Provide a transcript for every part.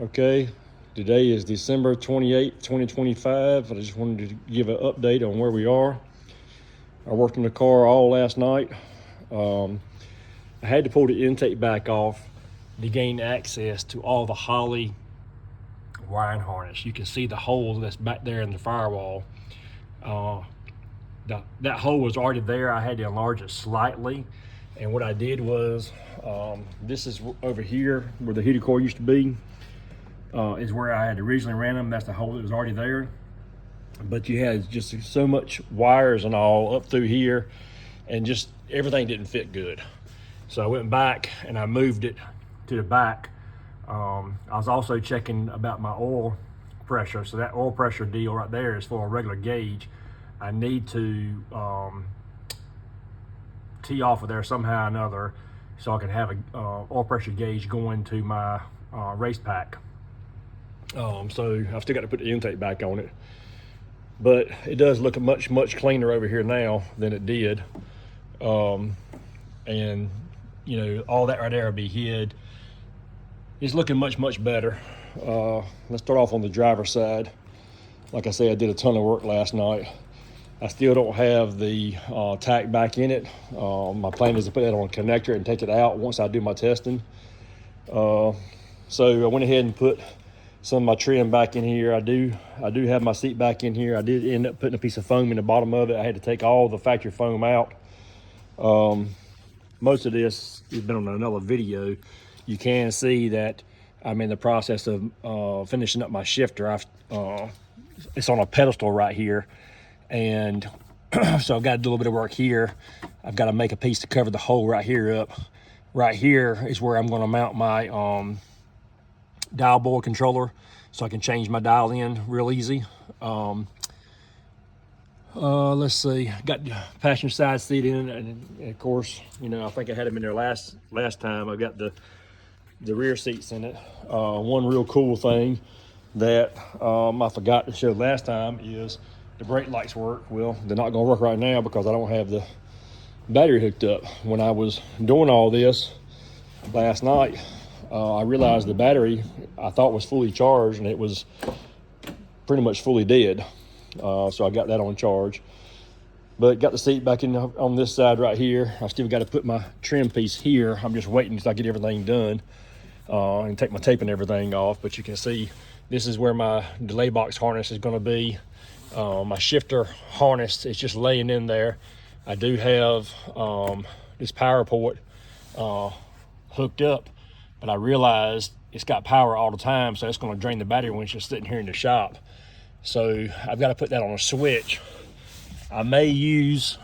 Okay, today is December 28th, 2025. I just wanted to give an update on where we are. I worked in the car all last night. I had to pull the intake back off to gain access to all the Holley wiring harness. You can see the hole that's back there in the firewall. That hole was already there. I had to enlarge it slightly. And what I did was, this is over here where the heater core used to be. Is where I had originally ran them. That's the hole that was already there. But you had just so much wires and all up through here, and just everything didn't fit good. So I went back and I moved it to the back. I was also checking about my oil pressure. So that oil pressure deal right there is for a regular gauge. I need to tee off of there somehow or another so I can have a oil pressure gauge going to my race pack. So I've still got to put the intake back on it, but it does look much cleaner over here now than it did. And you know, all that right there will be hid. It's looking much better. Let's start off on the driver's side. Like I said, I did a ton of work last night. I still don't have the tack back in it. My plan is to put that on a connector and take it out once I do my testing. So I went ahead and put some of my trim back in here. I do have my seat back in here. I did end up putting a piece of foam in the bottom of it. I had to take all the factory foam out. Most of this has been on another video. You can see that I'm in the process of finishing up my shifter. It's on a pedestal right here, and so I've got to do a little bit of work here. I've got to make a piece to cover the hole right here up. Right here is where I'm going to mount my dial board controller, so I can change my dial in real easy. Let's see, got the passenger side seat in, and of course, you know, I think I had them in there last time. I've got the rear seats in it. One real cool thing that I forgot to show last time is the brake lights work. Well, they're not going to work right now because I don't have the battery hooked up. When I was doing all this last night, I realized the battery I thought was fully charged, and it was pretty much fully dead. So I got that on charge, but got the seat back in on this side right here. I still got to put my trim piece here. I'm just waiting until I get everything done and take my tape and everything off. But you can see this is where my delay box harness is going to be. My shifter harness is just laying in there. I do have this power port hooked up, but I realized it's got power all the time, so it's going to drain the battery when it's just sitting here in the shop. So I've got to put that on a switch. I may use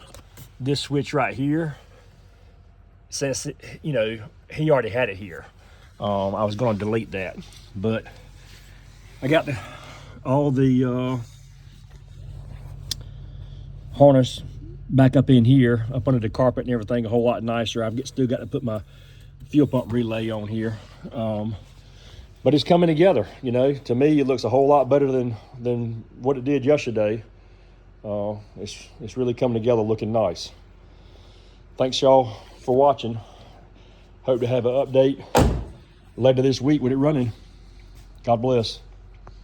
this switch right here, since, you know, he already had it here. I was going to delete that, but I got all the harness back up in here, up under the carpet and everything, a whole lot nicer. I've still got to put my fuel pump relay on here, but it's coming together. You know, to me it looks a whole lot better than what it did yesterday. It's really coming together, looking nice. Thanks y'all for watching. Hope to have an update later this week with it running. God bless.